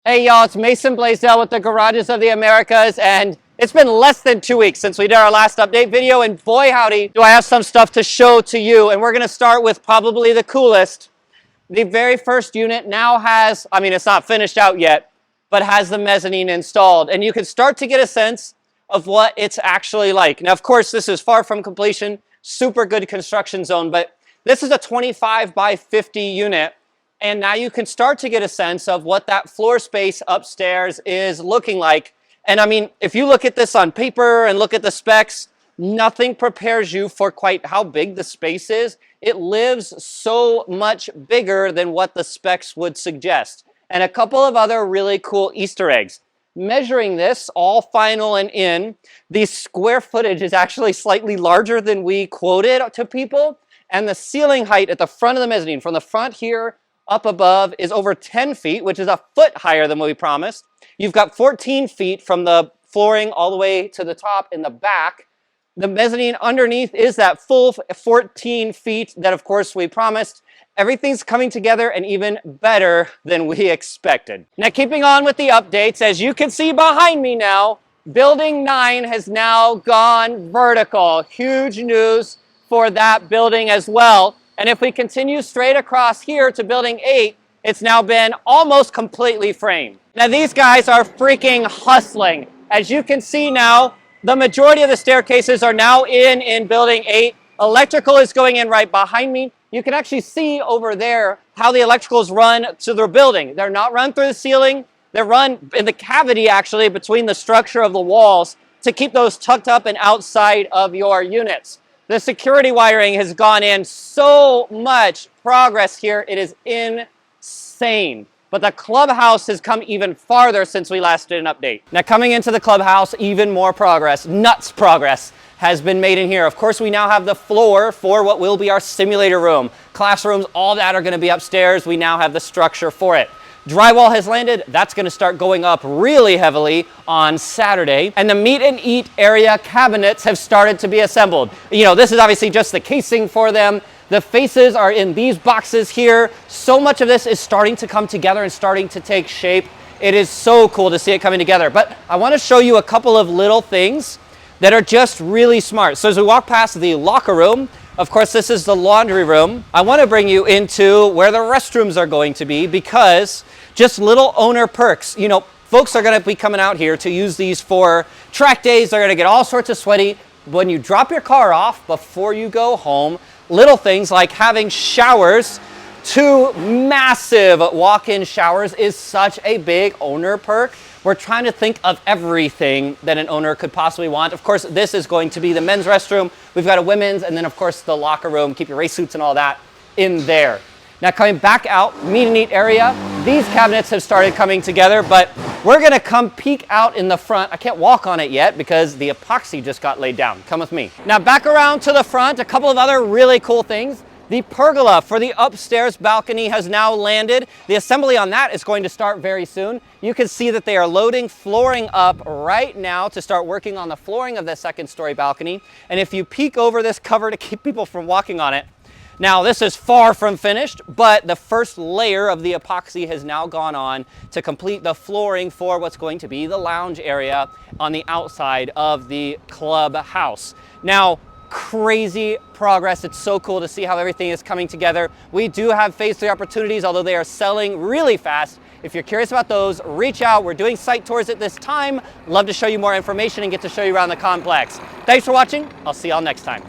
Hey y'all, it's Mason Bleasdell with the Garages of the Americas, and it's been less than 2 weeks since we did our last update video, and boy howdy do I have some stuff to show to you. And we're gonna start with probably the coolest. The very first unit now has, I mean it's not finished out yet, but has the mezzanine installed, and you can start to get a sense of what it's actually like. Now of course this is far from completion, super good construction zone, but this is a 25 by 50 unit. And now you can start to get a sense of what that floor space upstairs is looking like. And I mean, if you look at this on paper and look at the specs, nothing prepares you for quite how big the space is. It lives so much bigger than what the specs would suggest. And a couple of other really cool Easter eggs. Measuring this, all final and in, the square footage is actually slightly larger than we quoted to people. And the ceiling height at the front of the mezzanine, from the front here, up above is over 10 feet, which is a foot higher than what we promised. You've got 14 feet from the flooring all the way to the top in the back. The mezzanine underneath is that full 14 feet that, of course, we promised. Everything's coming together and even better than we expected. Now, keeping on with the updates, as you can see behind me now, Building 9 has now gone vertical. Huge news for that building as well. And if we continue straight across here to Building 8, it's now been almost completely framed. Now these guys are freaking hustling. As you can see now, the majority of the staircases are now in Building 8. Electrical is going in right behind me. You can actually see over there how the electricals run to their building. They're not run through the ceiling. They're run in the cavity actually between the structure of the walls to keep those tucked up and outside of your units. The security wiring has gone in, so much progress here. It is insane. But the clubhouse has come even farther since we last did an update. Now coming into the clubhouse, even more progress, nuts progress has been made in here. Of course, we now have the floor for what will be our simulator room. Classrooms, all that are gonna be upstairs. We now have the structure for it. Drywall has landed. That's going to start going up really heavily on Saturday. And the meet and eat area cabinets have started to be assembled. You know, this is obviously just the casing for them. The faces are in these boxes here. So much of this is starting to come together and starting to take shape. It is so cool to see it coming together. But I want to show you a couple of little things that are just really smart. So as we walk past the locker room, of course, this is the laundry room. I want to bring you into where the restrooms are going to be because just little owner perks. You know, folks are going to be coming out here to use these for track days. They're going to get all sorts of sweaty. When you drop your car off before you go home, little things like having showers, 2 massive walk-in showers is such a big owner perk. We're trying to think of everything that an owner could possibly want. Of course, this is going to be the men's restroom. We've got a women's, and then of course the locker room, keep your race suits and all that in there. Now coming back out, meet and eat area, these cabinets have started coming together, but we're gonna come peek out in the front. I can't walk on it yet because the epoxy just got laid down. Come with me. Now back around to the front, a couple of other really cool things. The pergola for the upstairs balcony has now landed. The assembly on that is going to start very soon. You can see that they are loading flooring up right now to start working on the flooring of the 2nd story balcony. And if you peek over this cover to keep people from walking on it, now this is far from finished, but the first layer of the epoxy has now gone on to complete the flooring for what's going to be the lounge area on the outside of the clubhouse. Now, crazy progress. It's so cool to see how everything is coming together. We do have phase 3 opportunities, although they are selling really fast. If you're curious about those, reach out. We're doing site tours at this time. Love to show you more information and get to show you around the complex. Thanks for watching. I'll see y'all next time.